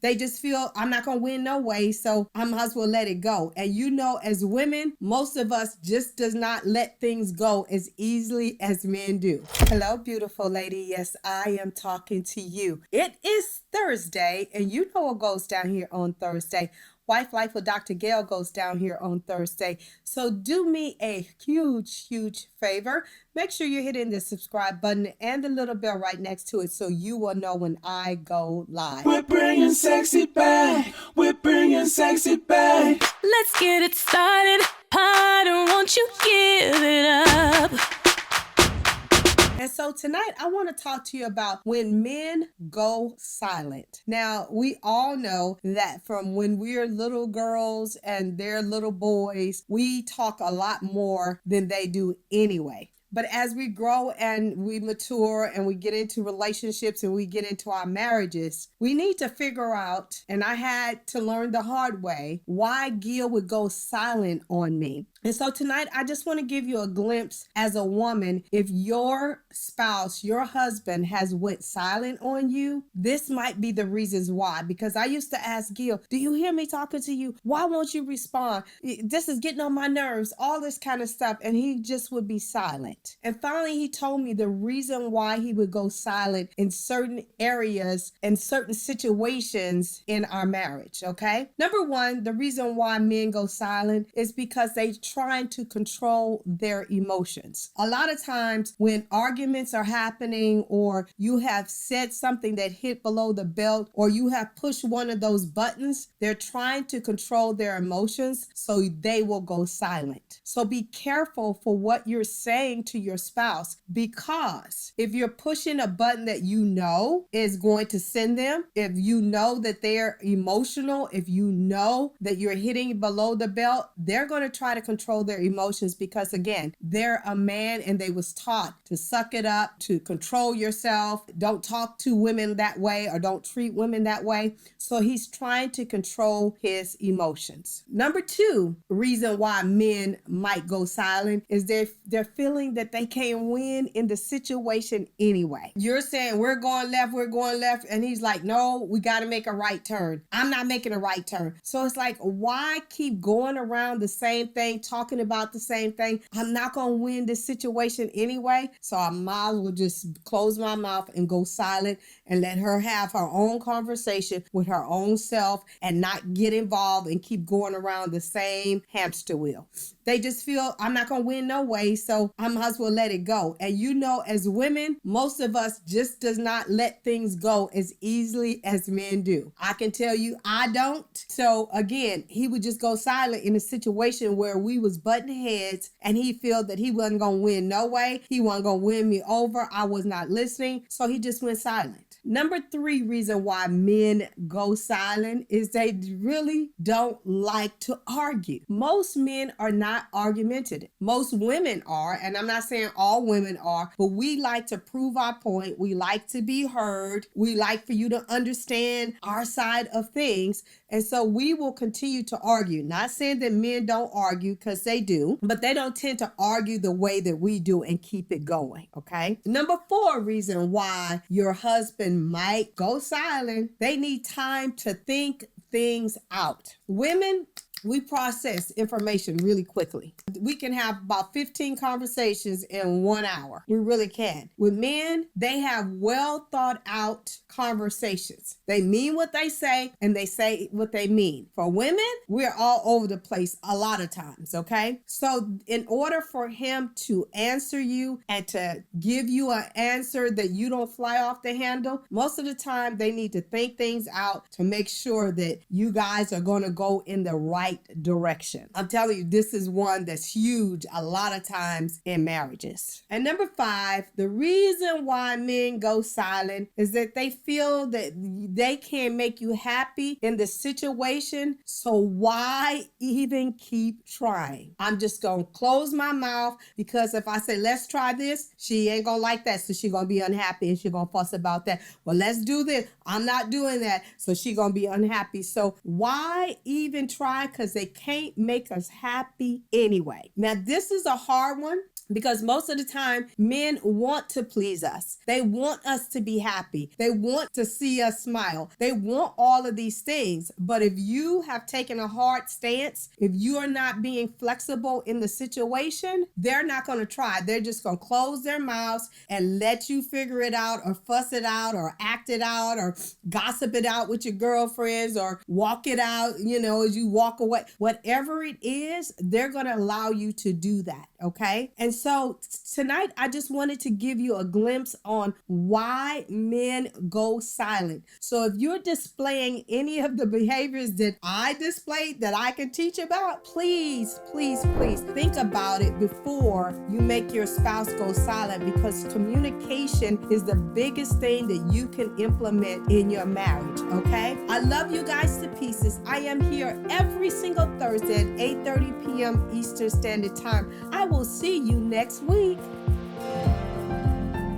They just feel I'm not going to win no way, so I might as well let it go. And you know, as women, most of us just does not let things go as easily as men do. Hello, beautiful lady. Yes, I am talking to you. It is Thursday, and you know what goes down here on Thursday. Wife Life with Dr. Gail goes down here on Thursday. So do me a huge favor. Make sure you're hitting the subscribe button and the little bell right next to it so you will know when I go live. We're bringing sexy back. We're bringing sexy back. Let's get it started. Harder, won't you give it up? And so tonight I want to talk to you about when men go silent. Now, we all know that from when we're little girls and they're little boys, we talk a lot more than they do anyway. But as we grow and we mature and we get into relationships and we get into our marriages, we need to figure out, and I had to learn the hard way, why Gail would go silent on me. And so tonight, I just want to give you a glimpse as a woman. If your spouse, your husband has went silent on you, this might be the reasons why. Because I used to ask Gail, do you hear me talking to you? Why won't you respond? This is getting on my nerves, all this kind of stuff. And he just would be silent. And finally, he told me the reason why he would go silent in certain areas and certain situations in our marriage. Okay. Number one, the reason why men go silent is because they trying to control their emotions. A lot of times when arguments are happening or you have said something that hit below the belt or you have pushed one of those buttons, they're trying to control their emotions so they will go silent. So be careful for what you're saying to your spouse, because if you're pushing a button that you know is going to send them, if you know that they're emotional, if you know that you're hitting below the belt, they're going to try to control their emotions because, again, they're a man and they was taught to suck it up, to control yourself, don't talk to women that way or don't treat women that way. So he's trying to control his emotions. Number two reason why men might go silent is they're feeling that they can't win in the situation anyway. You're saying we're going left, and he's like, no, we got to make a right turn. I'm not making a right turn. So it's like, why keep going around the same thing, talking about the same thing? I'm not going to win this situation anyway. So I might as well just close my mouth and go silent and let her have her own conversation with her own self and not get involved and keep going around the same hamster wheel. They just feel I'm not going to win no way, so I might as well let it go. And you know, as women, most of us just does not let things go as easily as men do. I can tell you I don't. So again, he would just go silent in a situation where we was butting heads and he felt that he wasn't going to win no way. He wasn't going to win me over. I was not listening. So he just went silent. Number three reason why men go silent is they really don't like to argue. Most men are not argumentative. Most women are, and I'm not saying all women are, but we like to prove our point. We like to be heard. We like for you to understand our side of things. And so we will continue to argue. Not saying that men don't argue, because they do, but they don't tend to argue the way that we do and keep it going, okay? Number four reason why your husband might go silent, they need time to think things out. Women, we process information really quickly. We can have about 15 conversations in 1 hour. We really can. With men, they have well thought out conversations. They mean what they say and they say what they mean. For women, we're all over the place a lot of times, okay? So in order for him to answer you and to give you an answer that you don't fly off the handle, most of the time they need to think things out to make sure that you guys are going to go in the right direction. I'm telling you, this is one that's huge a lot of times in marriages. And number five, the reason why men go silent is that they feel that they can't make you happy in the situation. So why even keep trying? I'm just going to close my mouth, because if I say, let's try this, she ain't going to like that. So she's going to be unhappy and she's going to fuss about that. Well, let's do this. I'm not doing that. So she's going to be unhappy. So why even try? Because they can't make us happy anyway. Now, this is a hard one. Because most of the time, men want to please us. They want us to be happy. They want to see us smile. They want all of these things. But if you have taken a hard stance, if you are not being flexible in the situation, they're not going to try. They're just going to close their mouths and let you figure it out or fuss it out or act it out or gossip it out with your girlfriends or walk it out, as you walk away. Whatever it is, they're going to allow you to do that. Okay. And so tonight, I just wanted to give you a glimpse on why men go silent. So if you're displaying any of the behaviors that I displayed that I can teach about, please think about it before you make your spouse go silent, because communication is the biggest thing that you can implement in your marriage. Okay. I love you guys to pieces. I am here every single Thursday at 8:30 p.m. Eastern Standard Time. I will see you next week.